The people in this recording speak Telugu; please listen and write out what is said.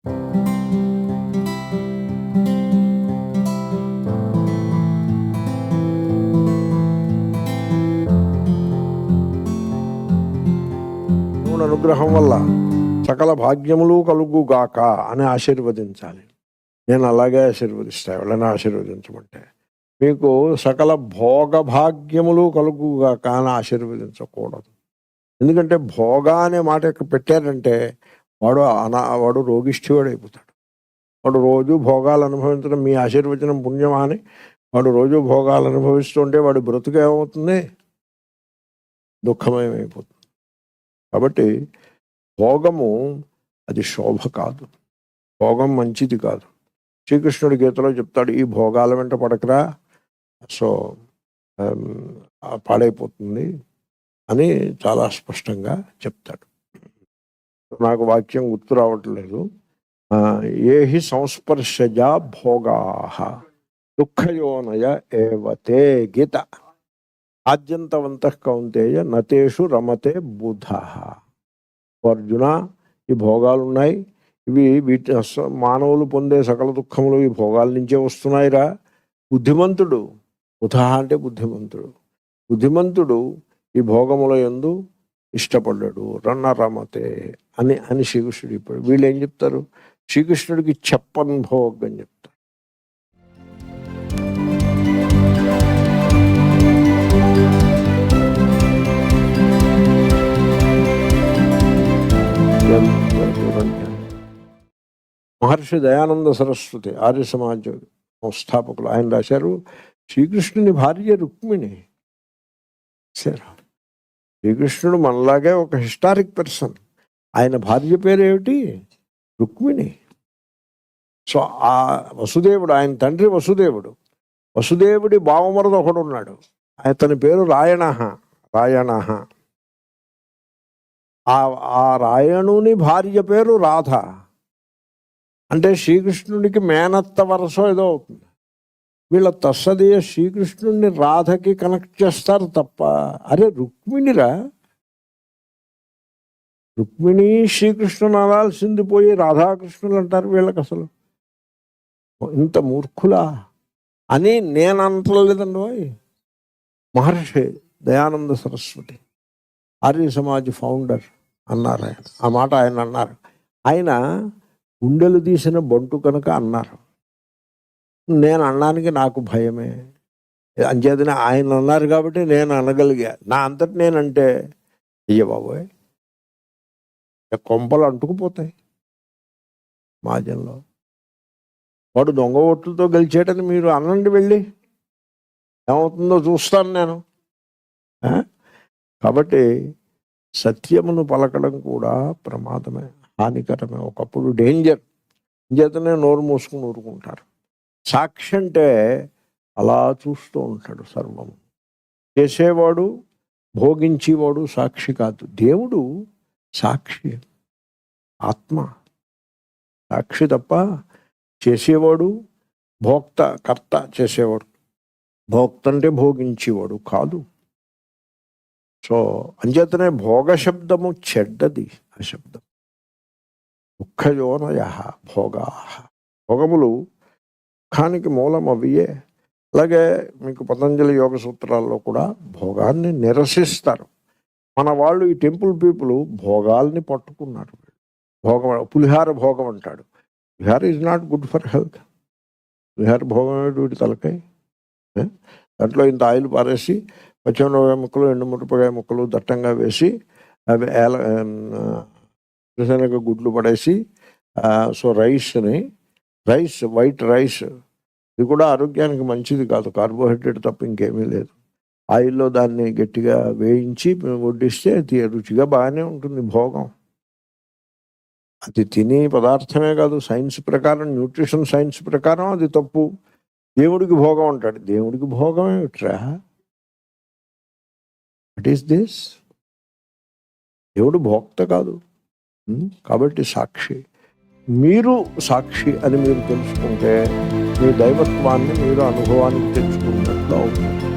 దేవుని అనుగ్రహం వల్ల సకల భాగ్యములు కలుగుగాక అని ఆశీర్వదించాలి. నేను అలాగే ఆశీర్వదిస్తా ఎవరైనా ఆశీర్వదించమంటే. మీకు సకల భోగభాగ్యములు కలుగుగాక అని ఆశీర్వదించకూడదు. ఎందుకంటే భోగ అనే మాట పెట్టారంటే వాడు రోగిష్ఠివాడు అయిపోతాడు. వాడు రోజు భోగాలు అనుభవించడం మీ ఆశీర్వచనం పుణ్యమా అని వాడు రోజు భోగాలు అనుభవిస్తుంటే వాడి బ్రతుకు ఏమవుతుంది? దుఃఖమయమైపోతుంది. కాబట్టి భోగము అది శోభ కాదు, భోగం మంచిది కాదు. శ్రీకృష్ణుడి గీతలో చెప్తాడు, ఈ భోగాల వెంట పడకరా, సో పాడైపోతుంది అని చాలా స్పష్టంగా చెప్తాడు. నాకు వాక్యం గుర్తు రావట్లేదు. ఏ హి సంస్పర్శజా భోగా దుఃఖయోనయ ఏవతే గీత ఆద్యంతవంతః కౌంతేయ నతేషు రమతే బుధ. అర్జున, ఈ భోగాలు ఉన్నాయి, వీటి మానవులు పొందే సకల దుఃఖములు ఈ భోగాల నుంచే వస్తున్నాయిరా. బుద్ధిమంతుడు, బుధ అంటే బుద్ధిమంతుడు ఈ భోగముల యందు ఇష్టపడ్డాడు. రమతే అని శ్రీకృష్ణుడు ఇప్పుడు వీళ్ళు ఏం చెప్తారు? శ్రీకృష్ణుడికి చెప్పన్ భోగ్ అని చెప్తారు. మహర్షి దయానంద సరస్వతి ఆర్య సమాజ సంస్థాపకులు ఆయన రాశారు, శ్రీకృష్ణుని భార్య రుక్మిణి. శ్రీకృష్ణుడు మనలాగే ఒక హిస్టారిక్ పర్సన్. ఆయన భార్య పేరు ఏమిటి? రుక్మిణి. సో ఆ వసుదేవుడు, ఆయన తండ్రి వసుదేవుడి బావమరుడు ఒకడు ఉన్నాడు, అతని పేరు రాయణ. ఆ రాయణుని భార్య పేరు రాధ. అంటే శ్రీకృష్ణుడికి మేనత్త వరస ఏదో అవుతుంది. వీళ్ళ తస్సదీయ శ్రీకృష్ణుడిని రాధకి కనెక్ట్ చేస్తారు తప్ప, అరే రుక్మిణిరా, రుక్మిణి శ్రీకృష్ణుని అనాల్సింది పోయి రాధాకృష్ణులు అంటారు. వీళ్ళకి అసలు ఇంత మూర్ఖులా అని నేను అంటలేదండి. మహర్షి దయానంద సరస్వతి ఆర్య సమాజ్ ఫౌండర్ అన్నారు. ఆయన ఆ మాట ఆయన అన్నారు. ఆయన గుండెలు తీసిన బంటు కనుక అన్నారు. నేను అనడానికి నాకు భయమే. అంచేతనే ఆయన అన్నారు కాబట్టి నేను అనగలిగా. నా అంతటి నేనంటే అయ్య బాబోయ్, కొంపలు అంటుకుపోతాయి మాజంలో. వాడు దొంగ ఓట్లతో గెలిచేటని మీరు అనండి, వెళ్ళి ఏమవుతుందో చూస్తాను నేను. కాబట్టి సత్యమును పలకడం కూడా ప్రమాదమే, హానికరమే, ఒకప్పుడు డేంజర్. చేతనే నోరు మూసుకుని ఊరుకుంటారు. సాక్షి అంటే అలా చూస్తూ ఉంటాడు. సర్వము చేసేవాడు, భోగించేవాడు సాక్షి కాదు. దేవుడు సాక్షి, ఆత్మ సాక్షి తప్ప చేసేవాడు భోక్త, కర్త చేసేవాడు. భోక్త అంటే భోగించేవాడు కాదు. సో అంచేతనే భోగ శబ్దము చెడ్డది. ఆ శబ్దం దుఃఖయోనయ భోగా, భోగములు దుఃఖానికి మూలం అవియే. అలాగే మీకు పతంజలి యోగ సూత్రాల్లో కూడా భోగాన్ని నిరసిస్తారు. మన వాళ్ళు ఈ టెంపుల్ పీపుల్ భోగాల్ని పట్టుకున్నారు. భోగం, పులిహార భోగం అంటాడు. పులిహార is not good for health. పులిహార భోగం వీటి తలకాయ. దాంట్లో ఇంత ఆయిల్ పారేసి పచ్చిమిరపకాయ ముక్కలు, ఎండుమిరపకాయ ముక్కలు దట్టంగా వేసి, అవి శనగ గుడ్లు పడేసి, సో రైస్ వైట్ రైస్, ఇది కూడా ఆరోగ్యానికి మంచిది కాదు. కార్బోహైడ్రేట్ తప్ప ఇంకేమీ లేదు. ఆయిల్లో దాన్ని గట్టిగా వేయించి వడ్డిస్తే రుచిగా బాగానే ఉంటుంది భోగం. అది తినే పదార్థమే కాదు, సైన్స్ ప్రకారం, న్యూట్రిషన్ సైన్స్ ప్రకారం అది తప్పు. దేవుడికి భోగం అంటాడు. దేవుడికి భోగం ఏమిట్రా? What is this? దేవుడు భోక్త కాదు. కాబట్టి సాక్షి. మీరు సాక్షి అని మీరు తెలుసుకుంటే మీ దైవత్వాన్ని మీరు అనుభవానికి తెచ్చుకున్నట్లు అవుతుంది.